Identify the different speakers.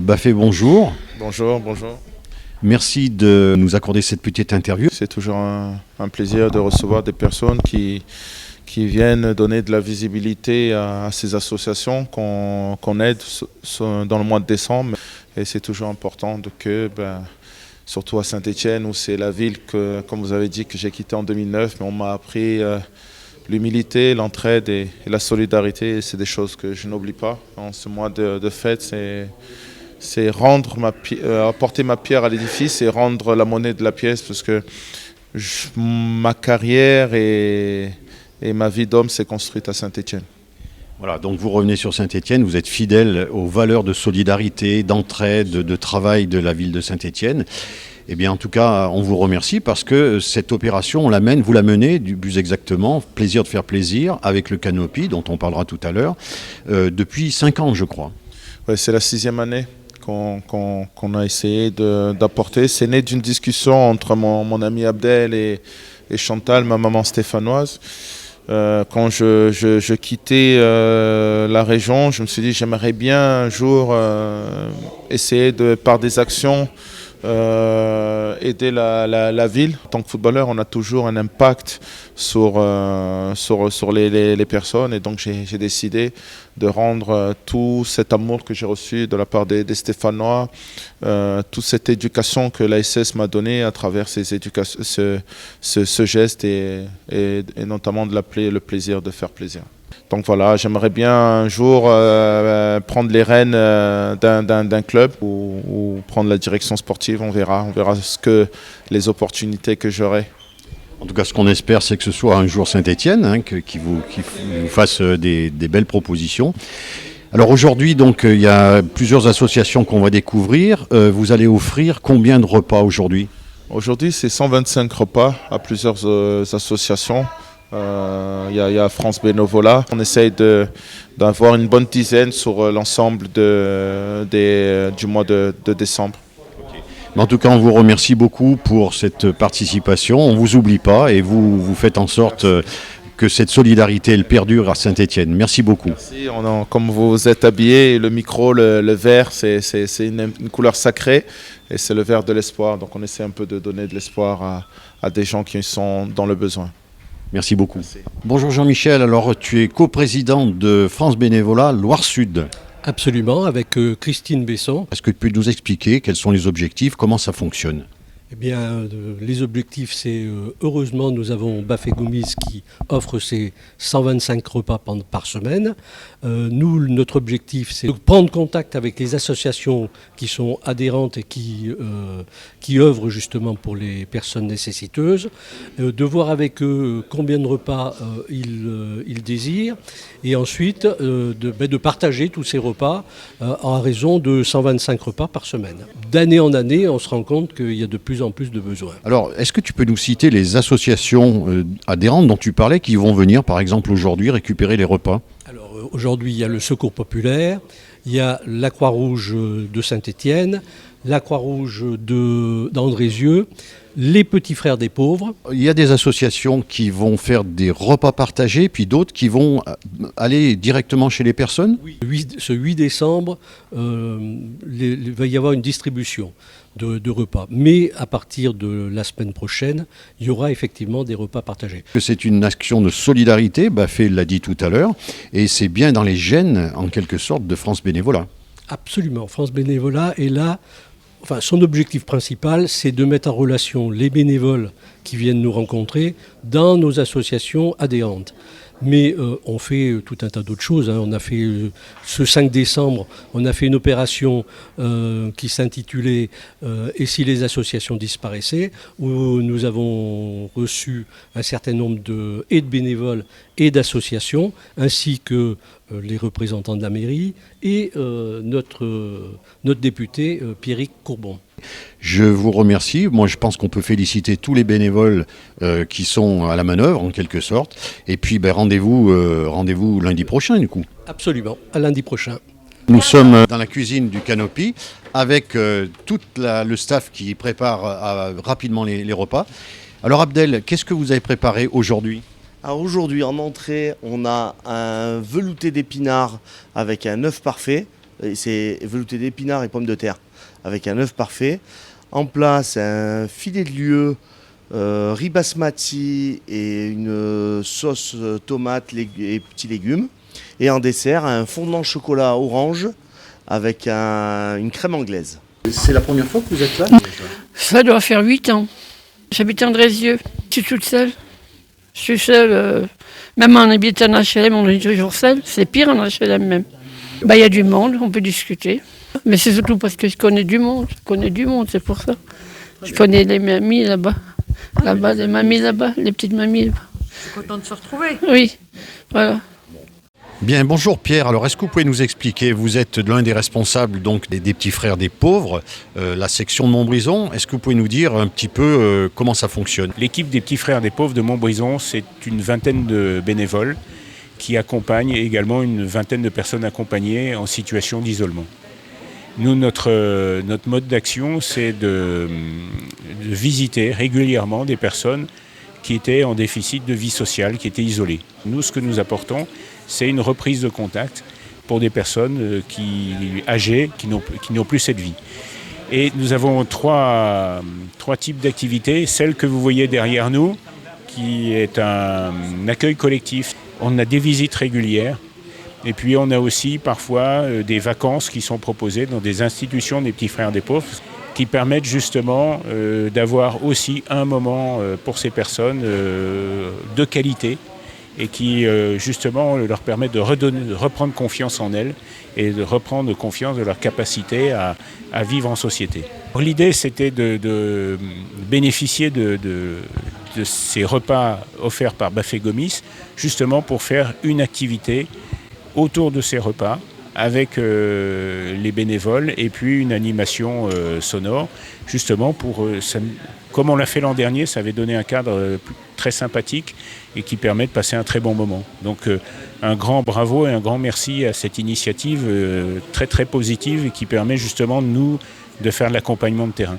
Speaker 1: Bafé, bonjour.
Speaker 2: Bonjour, bonjour.
Speaker 1: Merci de nous accorder cette petite interview.
Speaker 2: C'est toujours un plaisir de recevoir des personnes qui viennent donner de la visibilité à ces associations qu'on aide dans le mois de décembre. Et c'est toujours important surtout à Saint-Étienne, où c'est la ville que, comme vous avez dit, que j'ai quittée en 2009, mais on m'a appris l'humilité, l'entraide et la solidarité. Et c'est des choses que je n'oublie pas. En ce mois de fête, c'est apporter ma pierre à l'édifice et rendre la monnaie de la pièce, parce que ma carrière et ma vie d'homme s'est construite à Saint-Étienne.
Speaker 1: Voilà, donc vous revenez sur Saint-Étienne, vous êtes fidèle aux valeurs de solidarité, d'entraide, de travail de la ville de Saint-Étienne. Eh bien, en tout cas, on vous remercie parce que cette opération, vous la menez, plus exactement, plaisir de faire plaisir, avec le Canopy, dont on parlera tout à l'heure, depuis 5 ans, je crois.
Speaker 2: Ouais, c'est la 6e année qu'on a essayé d'apporter. C'est né d'une discussion entre mon ami Abdel et Chantal, ma maman stéphanoise. Quand je quittais la région, je me suis dit j'aimerais bien un jour essayer par des actions aider la ville. En tant que footballeur, on a toujours un impact sur les personnes, et donc j'ai décidé de rendre tout cet amour que j'ai reçu de la part des Stéphanois, toute cette éducation que l'ASS m'a donnée à travers ce geste et notamment de l'appeler le plaisir de faire plaisir. Donc voilà, j'aimerais bien un jour prendre les rênes d'un club ou prendre la direction sportive. On verra les opportunités que j'aurai.
Speaker 1: En tout cas, ce qu'on espère, c'est que ce soit un jour Saint-Étienne qui vous fasse des belles propositions. Alors aujourd'hui, donc, il y a plusieurs associations qu'on va découvrir. Vous allez offrir combien de repas aujourd'hui ?
Speaker 2: Aujourd'hui, c'est 125 repas à plusieurs associations. Il y a France Bénévolat. On essaye d'avoir une bonne dizaine sur l'ensemble du mois de décembre.
Speaker 1: Mais en tout cas, on vous remercie beaucoup pour cette participation. On ne vous oublie pas et vous faites en sorte que cette solidarité elle perdure à Saint-Étienne. Merci beaucoup.
Speaker 2: Merci. Comme vous êtes habillés, le micro, le vert, c'est une couleur sacrée et c'est le vert de l'espoir. Donc on essaie un peu de donner de l'espoir à des gens qui sont dans le besoin.
Speaker 1: Merci beaucoup.
Speaker 2: Merci.
Speaker 1: Bonjour Jean-Michel, alors tu es coprésident de France Bénévolat Loire-Sud.
Speaker 3: Absolument, avec Christine Besson.
Speaker 1: Est-ce que tu peux nous expliquer quels sont les objectifs, comment ça fonctionne ?
Speaker 3: Eh bien, les objectifs, c'est heureusement, nous avons Bafé Goumiz qui offre ses 125 repas par semaine. Nous, notre objectif, c'est de prendre contact avec les associations qui sont adhérentes et qui œuvrent justement pour les personnes nécessiteuses, de voir avec eux combien de repas ils désirent, et ensuite de partager tous ces repas en raison de 125 repas par semaine. D'année en année, on se rend compte qu'il y a de plus en plus de besoins.
Speaker 1: Alors, est-ce que tu peux nous citer les associations adhérentes dont tu parlais qui vont venir, par exemple, aujourd'hui récupérer les repas ?
Speaker 3: Alors, aujourd'hui, il y a le Secours Populaire, il y a la Croix-Rouge de Saint-Étienne, la Croix-Rouge d'Andrézieux, les Petits Frères des Pauvres.
Speaker 1: Il y a des associations qui vont faire des repas partagés, puis d'autres qui vont aller directement chez les personnes ?
Speaker 3: Oui, ce 8 décembre, il va y avoir une distribution de repas. Mais à partir de la semaine prochaine, il y aura effectivement des repas partagés.
Speaker 1: C'est une action de solidarité, Bafé l'a dit tout à l'heure, et c'est bien dans les gènes, en quelque sorte, de France Bénévolat.
Speaker 3: Absolument. France Bénévolat est là. Enfin, son objectif principal, c'est de mettre en relation les bénévoles qui viennent nous rencontrer dans nos associations adhérentes. Mais on fait tout un tas d'autres choses. On a fait, ce 5 décembre, on a fait une opération qui s'intitulait « Et si les associations disparaissaient ?», où nous avons reçu un certain nombre de bénévoles et d'associations, ainsi que les représentants de la mairie et notre député Pierrick Courbon.
Speaker 1: Je vous remercie. Moi, je pense qu'on peut féliciter tous les bénévoles qui sont à la manœuvre, en quelque sorte. Et puis, rendez-vous lundi prochain, du coup.
Speaker 3: Absolument, à lundi prochain.
Speaker 1: Nous sommes dans la cuisine du Canopy avec tout le staff qui prépare rapidement les repas. Alors, Abdel, qu'est-ce que vous avez préparé aujourd'hui ?
Speaker 4: Alors aujourd'hui, en entrée, on a un velouté d'épinards avec un œuf parfait, Et c'est velouté d'épinards et pommes de terre, avec un œuf parfait. En plat, c'est un filet de lieu, riz basmati et une sauce tomate et petits légumes. Et en dessert, un fondant chocolat orange avec une crème anglaise.
Speaker 1: C'est la première fois que vous êtes là?
Speaker 5: Ça doit faire 8 ans. J'habite en Andrézieux. Je suis toute seule. Je suis seule. Même en habitant en HLM, on est toujours seul. C'est pire en HLM même. Il y a du monde, on peut discuter. Mais c'est surtout parce que je connais du monde. C'est pour ça. Je connais les mamies là-bas. Les mamies là-bas, les petites mamies là-bas.
Speaker 6: Je suis contente de se retrouver.
Speaker 5: Oui, voilà.
Speaker 1: Bien, bonjour Pierre. Alors, est-ce que vous pouvez nous expliquer, vous êtes l'un des responsables donc des petits frères des pauvres, la section de Montbrison. Est-ce que vous pouvez nous dire un petit peu comment ça fonctionne?
Speaker 7: L'équipe des petits frères des pauvres de Montbrison, c'est une vingtaine de bénévoles qui accompagnent également une vingtaine de personnes accompagnées en situation d'isolement. Nous, notre mode d'action, c'est de visiter régulièrement des personnes qui étaient en déficit de vie sociale, qui étaient isolées. Nous, ce que nous apportons, c'est une reprise de contact pour des personnes âgées qui n'ont plus cette vie. Et nous avons trois types d'activités. Celle que vous voyez derrière nous, qui est un accueil collectif. On a des visites régulières. Et puis on a aussi parfois des vacances qui sont proposées dans des institutions des petits frères des pauvres qui permettent justement d'avoir aussi un moment pour ces personnes de qualité et qui justement leur permettent de reprendre confiance en elles et de reprendre confiance de leur capacité à vivre en société. L'idée c'était de bénéficier de ces repas offerts par Bafé Gomis justement pour faire une activité autour de ces repas avec les bénévoles et puis une animation sonore justement pour comme on l'a fait l'an dernier, ça avait donné un cadre très sympathique et qui permet de passer un très bon moment. Donc un grand bravo et un grand merci à cette initiative très très positive et qui permet justement nous de faire de l'accompagnement de terrain.